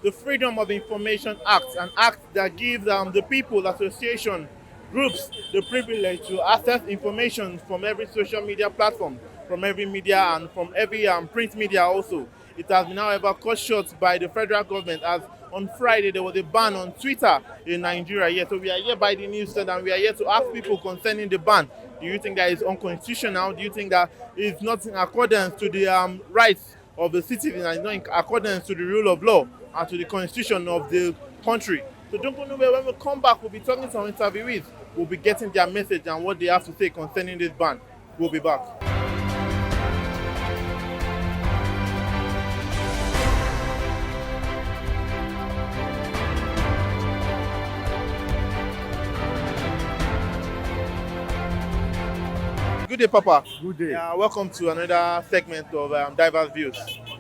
the Freedom of Information Act, an act that gives the people, association, groups the privilege to access information from every social media platform, from every media, and from every print media also. It has been, however, cut short by the federal government as on Friday there was a ban on Twitter in Nigeria. Yes, so we are here by the news stand and we are here to ask people concerning the ban. Do you think that is unconstitutional? Do you think that it's not in accordance to the rights of the citizens and not in accordance to the rule of law and to the constitution of the country? So don't go nowhere. When we come back, we'll be talking to some interviewees. We'll be getting their message and what they have to say concerning this ban. We'll be back. Good day, Papa. Good day. Welcome to another segment of Diverse Views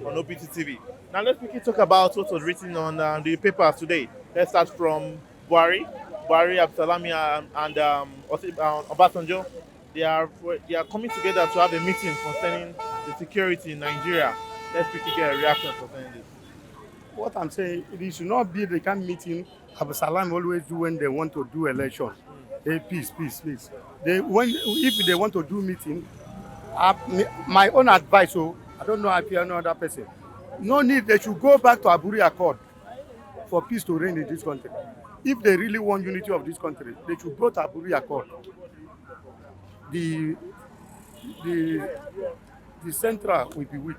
on OPC TV. Now, let's quickly talk about what was written on the papers today. Let's start from Buhari, Abdulsalami, and Obasanjo. They are coming together to have a meeting concerning the security in Nigeria. Let's quickly get a reaction concerning this. What I'm saying, it should not be the kind of meeting Abdulsalami always do when they want to do election. Hey, peace. If they want to do meeting, my own advice, so I don't know if you know other person. No need, they should go back to Aburi Accord for peace to reign in this country. If they really want unity of this country, they should go to Aburi Accord. The central will be weak.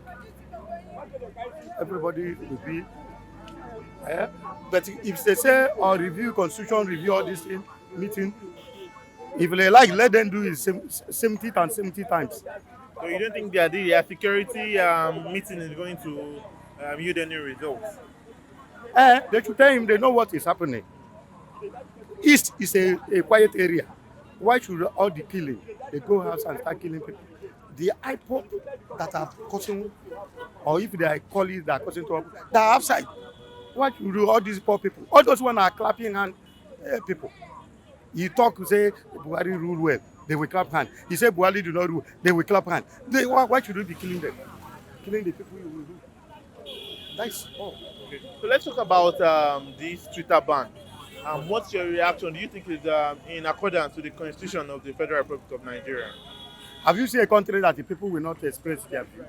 Everybody will be. But if they say or review constitution, review all this thing, meeting, if they like, let them do it 70 times. So you don't think that the security meeting is going to yield any results? They should tell him they know what is happening. East is a quiet area. Why should all the killing, they go house and start killing people? The IPOP that are causing, or if they are colleagues that are causing trouble, they are outside. Why should do all these poor people? All those one are clapping hand people. You talk, say Buhari rule well, they will clap hand. You say Buhari do not rule, they will clap hand. Why should we be killing them? Killing the people you will do. That's all. Okay. So let's talk about this Twitter ban. What's your reaction? Do you think it's in accordance with the constitution of the Federal Republic of Nigeria? Have you seen a country that the people will not express their view?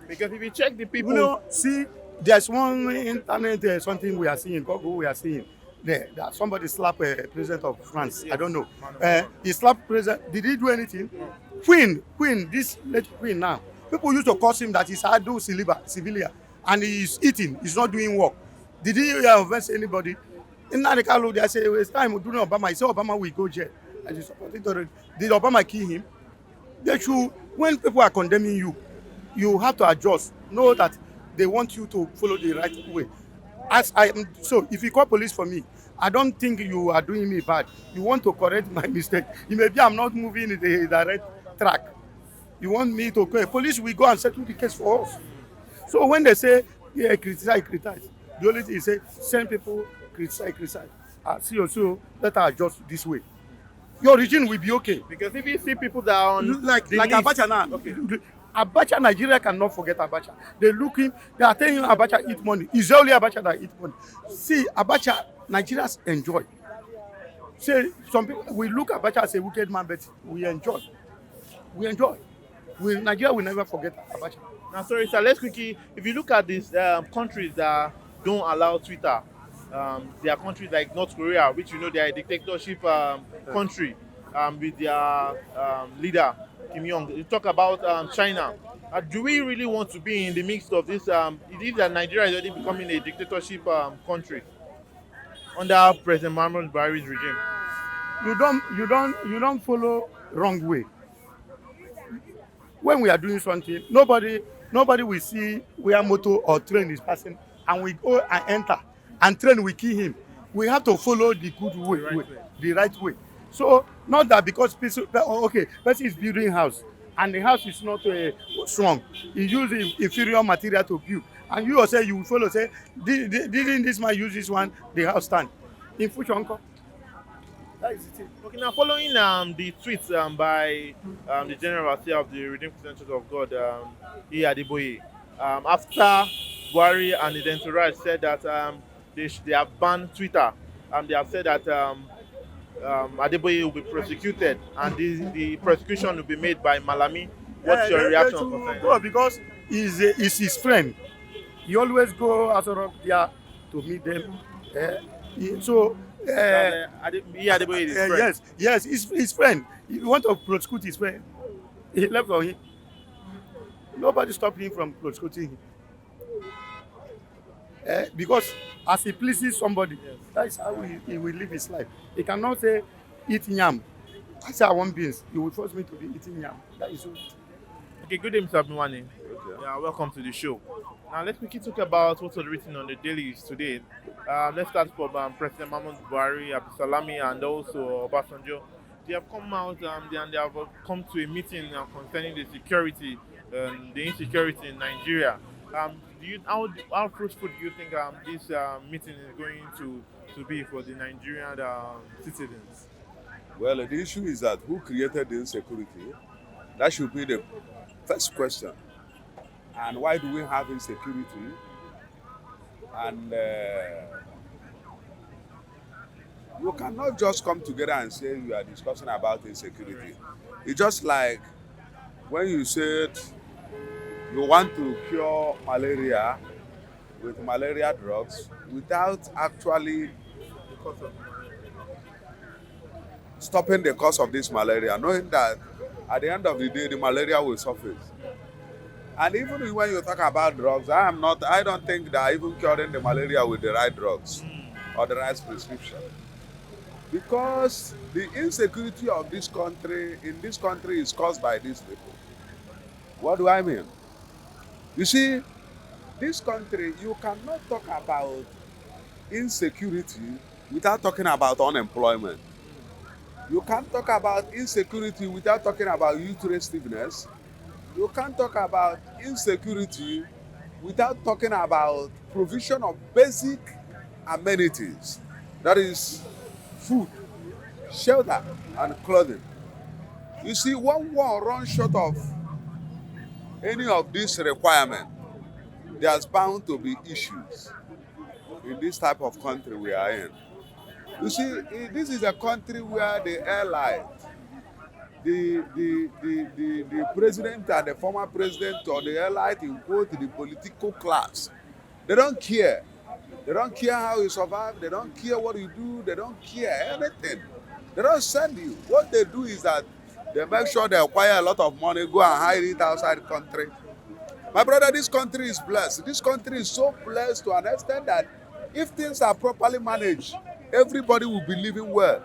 Because if you check the people... You know, see, there's one internet something we are seeing, Google we are seeing. There, that somebody slapped a president of France. Yes. I don't know. He slapped president. Did he do anything? No. Queen, this late queen now. People used to curse him that he's Adu civilian and he's eating. He's not doing work. Did he offend anybody? In Nadekalu, they say it's time doing Obama. He said Obama will go jail. And he supported already. Did Obama kill him? They should. When people are condemning you, you have to adjust. Know that they want you to follow the right way. So if you call police for me, I don't think you are doing me bad. You want to correct my mistake. Maybe I'm not moving in the right track. You want me to call police? We go and settle the case for us. So when they say, yeah, criticize, the only thing is say, send people, criticize. See also, let us adjust this way. Your region will be okay. Because if you see people that are on like Abacha now, okay. Abacha, Nigeria cannot forget Abacha. They look him, they are telling you Abacha eat money. It's only Abacha that eat money. See, Abacha, Nigerians enjoy. Say, some people, we look at Abacha as a wicked man, but we enjoy. Nigeria will never forget Abacha. Now, sorry, sir, let's quickly, if you look at these countries that don't allow Twitter, there are countries like North Korea, which you know they are a dictatorship country with their leader, Kim Jong. You talk about China. Do we really want to be in the midst of this? It is that Nigeria is already becoming a dictatorship country under President Muhammadu Buhari's regime. You don't follow wrong way. When we are doing something, nobody will see where motor or train is passing, and we go and enter, and train will kill him. We have to follow the good way, the right way. So not that because person is building house and the house is not strong, he uses inferior material to build, and you will say you will follow say didn't this man use this one, the house stand in future uncle. That is it. Okay, now following the tweets by the General Overseer of the Redeemed Christian Church of God, E. Adeboye, after Buhari and his entourage said that they have banned Twitter. They have said that Adeboye will be prosecuted, and the prosecution will be made by Malami. What's your They reaction should concerning go that? because he's his friend. He always go out of there to meet them. So That Adeboye is his friend. yes, his friend. If you want to prosecute his friend, he left on him. Nobody stopped him from prosecuting him. Because as he pleases somebody, Yes. that is how he will live his life. He cannot say, eat yam. I say I want beans. You will force me to be eating yam. That is all. Okay, good day, Mr. Abdulwani. Okay. Yeah, welcome to the show. Now, let's quickly talk about what was written on the dailies today. Let's start from President Mahmoud Buhari, Abdulsalami, and also Obasanjo. They have come out and they have come to a meeting concerning the security, the insecurity in Nigeria. How fruitful do you think this meeting is going to be for the Nigerian citizens? Well, the issue is that who created the insecurity? That should be the first question. And why do we have insecurity? And you cannot just come together and say you are discussing about insecurity. It's just like when you said you want to cure malaria with malaria drugs without actually Because of stopping the cause of this malaria, knowing that at the end of the day, the malaria will surface. And even when you talk about drugs, I don't think that even curing the malaria with the right drugs or the right prescription. Because the insecurity of this country, in this country, is caused by these people. What do I mean? You see, this country, you cannot talk about insecurity without talking about unemployment. You can't talk about insecurity without talking about youth restiveness. You can't talk about insecurity without talking about provision of basic amenities. That is food, shelter, and clothing. You see, when one runs short of any of these requirements, there's bound to be issues in this type of country we are in. You see, this is a country where the airline, the president and the former president or the allied in quote the political class, they don't care. They don't care how you survive. They don't care what you do. They don't care anything. They don't send you. What they do is that they make sure they acquire a lot of money, go and hide it outside the country. My brother, this country is blessed. This country is so blessed to an extent that if things are properly managed, everybody will be living well.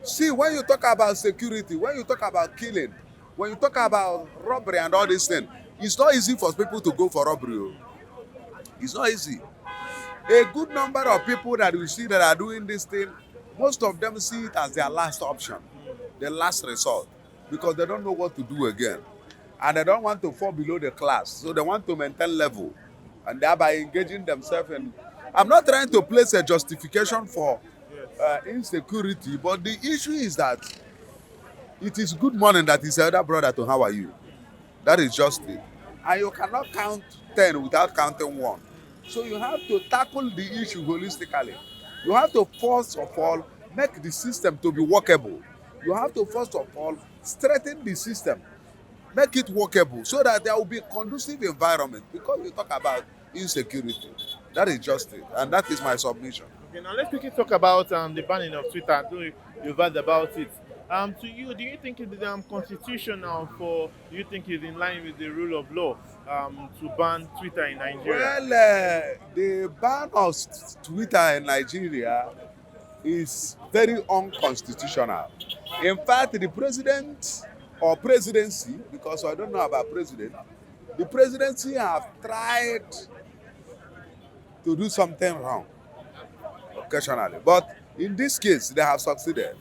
See, when you talk about security, when you talk about killing, when you talk about robbery and all these things, it's not easy for people to go for robbery. Oh. It's not easy. A good number of people that we see that are doing this thing, most of them see it as their last option, their last resort, because they don't know what to do again. And they don't want to fall below the class, so they want to maintain level, and thereby engaging themselves in. I'm not trying to place a justification for insecurity, but the issue is that it is good morning that is elder brother to how are you. That is just it. And you cannot count 10 without counting 1. So you have to tackle the issue holistically. You have to first of all make the system to be workable. You have to first of all strengthen the system, make it workable so that there will be a conducive environment, because you talk about insecurity. That is just it. And that is my submission. Okay, now let's quickly talk about the banning of Twitter. I know you've heard about it. To you, do you think it is constitutional do you think it's in line with the rule of law to ban Twitter in Nigeria? Well, the ban of Twitter in Nigeria is very unconstitutional. In fact, the president or presidency, because I don't know about president, the presidency have tried to do something wrong occasionally. But in this case, they have succeeded.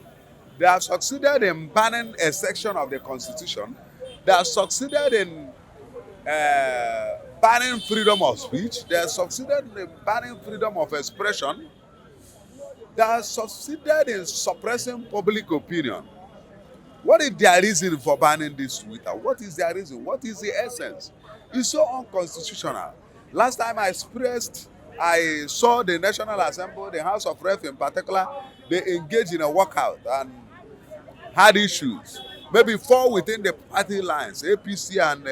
They have succeeded in banning a section of the constitution. They have succeeded in banning freedom of speech. They have succeeded in banning freedom of expression. They have succeeded in suppressing public opinion. What is their reason for banning this Twitter? What is their reason? What is the essence? It's so unconstitutional. Last time I saw the National Assembly, the House of Rep in particular, they engaged in a walkout and had issues. Maybe fall within the party lines, APC and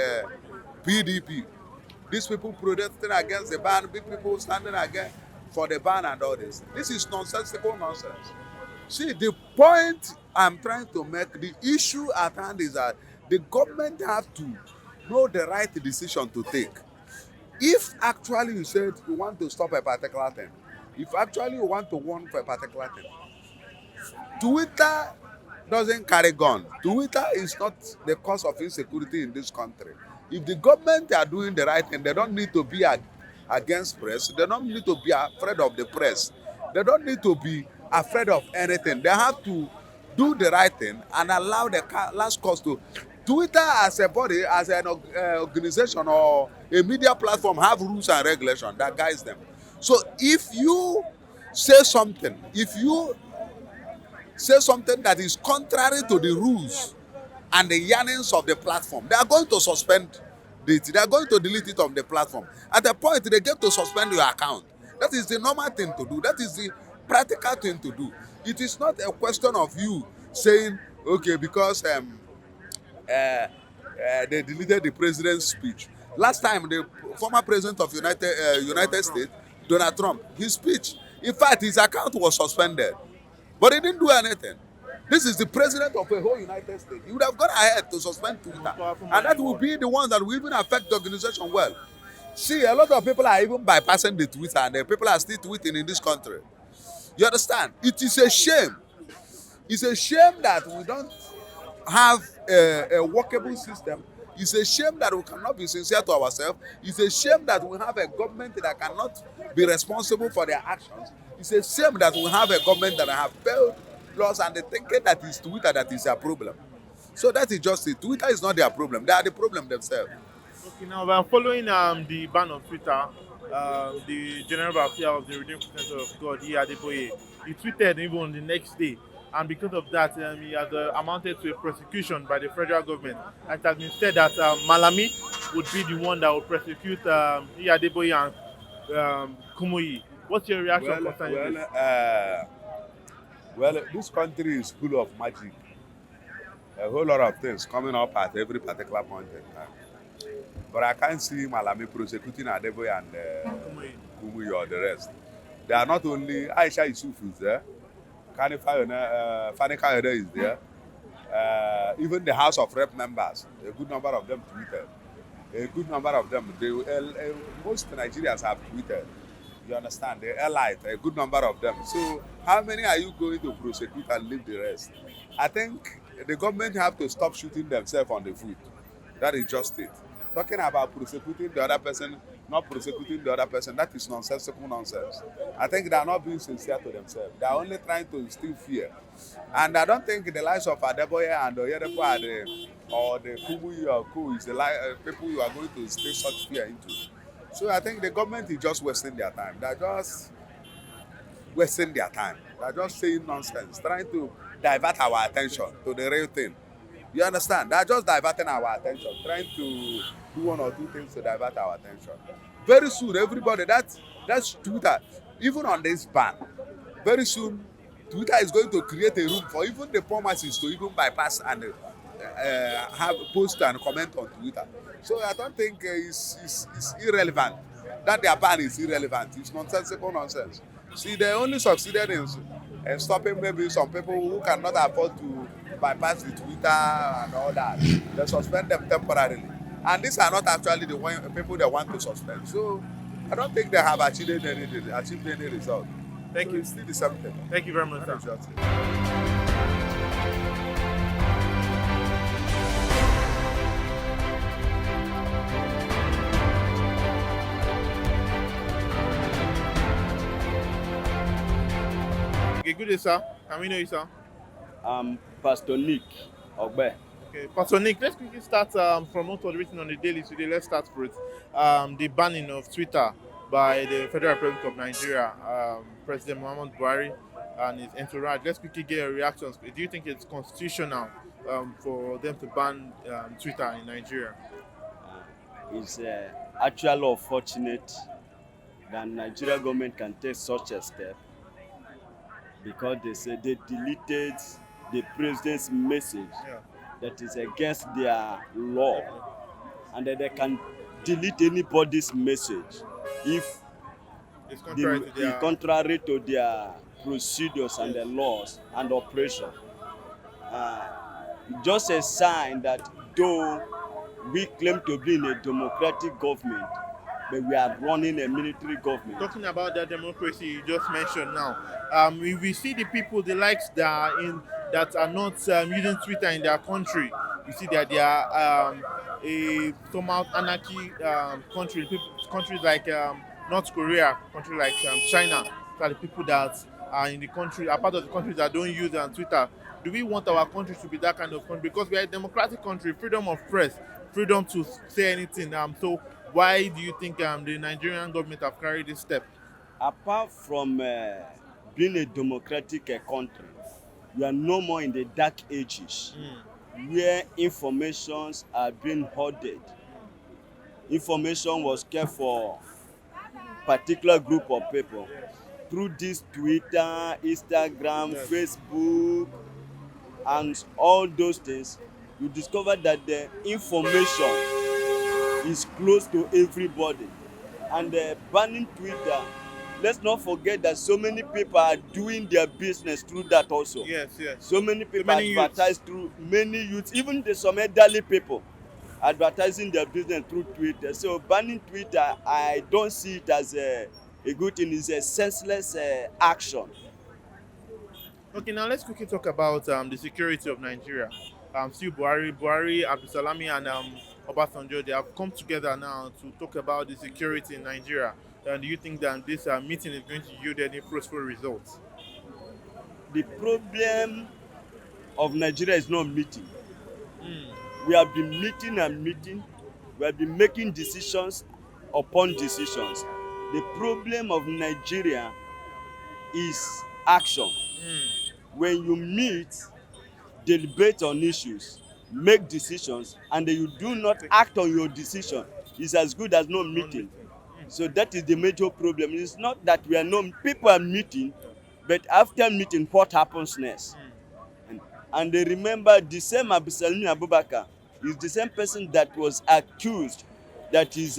PDP. These people protesting against the ban, big people standing against for the ban and all this. This is nonsensical nonsense. See, the point I'm trying to make, the issue at hand is that the government have to know the right decision to take. If actually you said you want to stop a particular thing, if actually you want to warn for a particular thing, Twitter doesn't carry gun. Twitter is not the cause of insecurity in this country. If the government are doing the right thing, they don't need to be against press. They don't need to be afraid of the press. They don't need to be afraid of anything. They have to do the right thing and allow the last cause to. Twitter as a body, as an organization or a media platform have rules and regulations that guides them. So if you say something, that is contrary to the rules and the yearnings of the platform, they are going to suspend it. They are going to delete it on the platform. At the point, they get to suspend your account. That is the normal thing to do. That is the practical thing to do. It is not a question of you saying, okay, because they deleted the president's speech. Last time, the former president of United States, Donald Trump, his speech, in fact, his account was suspended. But he didn't do anything. This is the president of the whole United States. He would have gone ahead to suspend Twitter. And that will be the ones that will even affect the organization well. See, a lot of people are even bypassing the Twitter and the people are still tweeting in this country. You understand? It is a shame. It's a shame that we don't have a workable system. It's a shame that we cannot be sincere to ourselves. It's a shame that we have a government that cannot be responsible for their actions. It's a shame that we have a government that have failed laws and they think that is Twitter that is their problem. So that is just it. Twitter is not their problem. They are the problem themselves. Okay, now we're following the ban on Twitter. The General Affairs of the Redeemed Christians of God, Adeboye, he tweeted even on the next day. And because of that, he has amounted to a prosecution by the federal government. It has been said that Malami would be the one that would prosecute Adeboye and Kumuyi. What's your reaction concerning this? Well, this country is full of magic. A whole lot of things coming up at every particular point in time. But I can't see Malami prosecuting Adeboye and Kumuyi or the rest. They are not only Aisha Yusuf is there. Fani Kayode is there. Even the House of Rep members, a good number of them tweeted. A good number of them, most Nigerians have tweeted. You understand? The elite, a good number of them. So how many are you going to prosecute and leave the rest? I think the government have to stop shooting themselves on the foot. That is just it. Talking about prosecuting the other person, not prosecuting the other person, that is nonsensical nonsense. I think they are not being sincere to themselves. They are only trying to instill fear. And I don't think the lives of Adeboye and Oyedepo or the Kumuyi or Ku is the people you are going to instill such fear into. So I think the government is just wasting their time. They are just wasting their time. They are just saying nonsense, trying to divert our attention to the real thing. You understand? They are just diverting our attention, trying to do one or two things to divert our attention. Very soon, everybody, that's Twitter. Even on this ban, very soon, Twitter is going to create a room for even the poor masses to even bypass and have post and comment on Twitter. So I don't think it's irrelevant. That their ban is irrelevant. It's nonsensical nonsense. See, they only succeeded in stopping maybe some people who cannot afford to bypass the Twitter and all that. They suspend them temporarily. And these are not actually the people they want to suspend. So I don't think they have achieved any result. Thank you. It's still the same thing. Thank you very much, sir. Okay, good day, sir. Can we know you, sir? Pastor Nick Ogbe. Okay, Pastor Nick, let's quickly start from what was written on the Daily today. Let's start with the banning of Twitter by the Federal Republic of Nigeria, President Muhammad Buhari and his entourage. Let's quickly get your reactions. Do you think it's constitutional for them to ban Twitter in Nigeria? It's actually unfortunate that Nigeria government can take such a step because they say they deleted the president's message Yeah. that is against their law, and that they can delete anybody's message if It's contrary to their. contrary to their procedures and the laws and operation. Uh, just a sign that though we claim to be in a democratic government, but we are running a military government. Talking about that democracy you just mentioned now, we see the people, the likes that are not using Twitter in their country. We see that they are a somehow anarchy country. Countries like North Korea, country like China, are the people that are in the country, are part of the countries that don't use Twitter. Do we want our country to be that kind of country? Because we are a democratic country, freedom of press, freedom to say anything. So why do you think the Nigerian government have carried this step? Apart from being a democratic country, we are no more in the dark ages where informations are being hoarded. Information was kept for particular group of people. Through this Twitter, Instagram, Facebook, and all those things, you discover that the information is close to everybody. And banning Twitter, let's not forget that so many people are doing their business through that also. Yes. So many people advertise through many youths, even some elderly people advertising their business through Twitter. So banning Twitter, I don't see it as a good thing. It's a senseless action. Okay, now let's quickly talk about the security of Nigeria. Still Buhari, Abdulsalami, and Obasanjo, they have come together now to talk about the security in Nigeria. And do you think that this meeting is going to yield any fruitful results? The problem of Nigeria is not meeting. We have been meeting and meeting. We have been making decisions upon decisions. The problem of Nigeria is action. When you meet, deliberate on issues, make decisions, and you do not act on your decision, it's as good as no meeting. So that is the major problem. It's not that we are not, people are meeting, but after meeting, what happens next? And they remember the same Abdulsalami Abubakar is the same person that was accused that his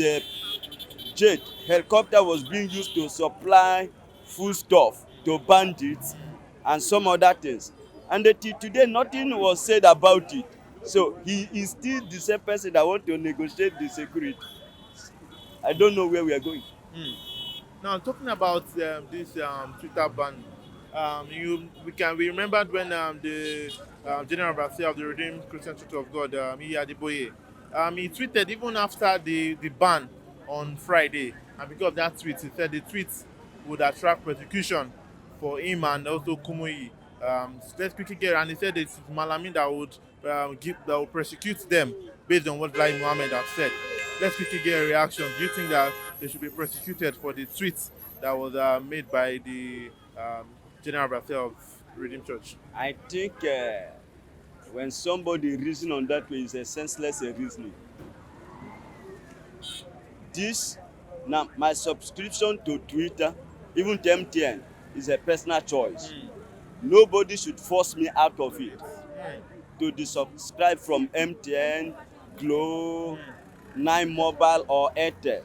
jet helicopter was being used to supply foodstuff to bandits and some other things. And until today, nothing was said about it. So he is still the same person that wants to negotiate the security. I don't know where we are going. Now, talking about this Twitter ban, we remembered when the General Overseer of the Redeemed Christian Church of God, he tweeted even after the ban on Friday, and because of that tweet, he said the tweet would attract persecution for him and also Kumuyi. Let's quickly get, and he said it's Malami that would persecute them based on what Lai Mohammed has said. Let's quickly get a reaction. Do you think that they should be prosecuted for the tweet that was made by the General Overseer of Redeemed Church? I think when somebody reasons on that way, it's a senseless reasoning. Now my subscription to Twitter, even to MTN, is a personal choice. Nobody should force me out of it. To desubscribe from MTN, Glo, 9 Mobile or Airtel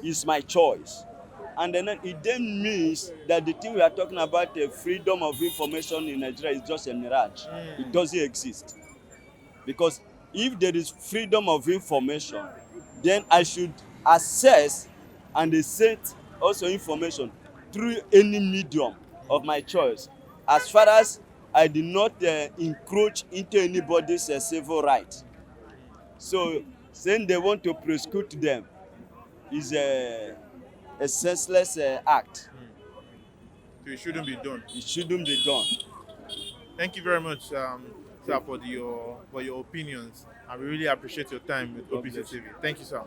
is my choice. And then it then means that the thing we are talking about, the freedom of information in Nigeria, is just a mirage. It doesn't exist. Because if there is freedom of information, then I should access and send also information through any medium of my choice, as far as I did not encroach into anybody's civil right. So saying they want to prosecute them is a senseless act. So it shouldn't be done. It shouldn't be done. Thank you very much, sir, for your opinions. I really appreciate your time with OPC TV. Thank you, sir.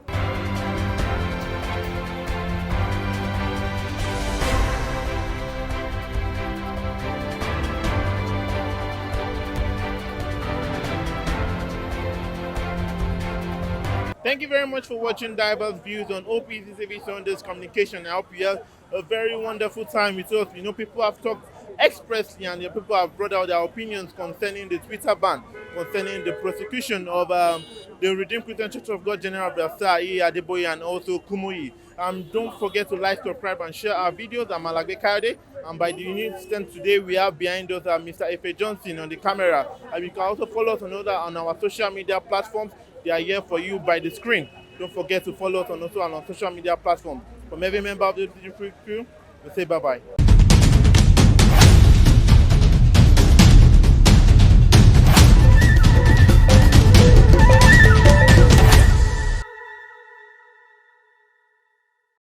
Thank you very much for watching Diverse Views on OPC TV Sundays Communication. I hope you had a very wonderful time with us. You know, people have talked expressly and the people have brought out their opinions concerning the Twitter ban, concerning the prosecution of the Redeemed Christian Church of God General Abdulsalami, Adeboye, and also Kumuyi. Don't forget to like, subscribe, and share our videos. I'm Alagbe Kayode, and by the unique extent today, we have behind us Mr. Efe Johnson on the camera. And you can also follow us on our social media platforms. They are here for you by the screen. Don't forget to follow us on our social media platforms. From every member of the crew, we say bye-bye.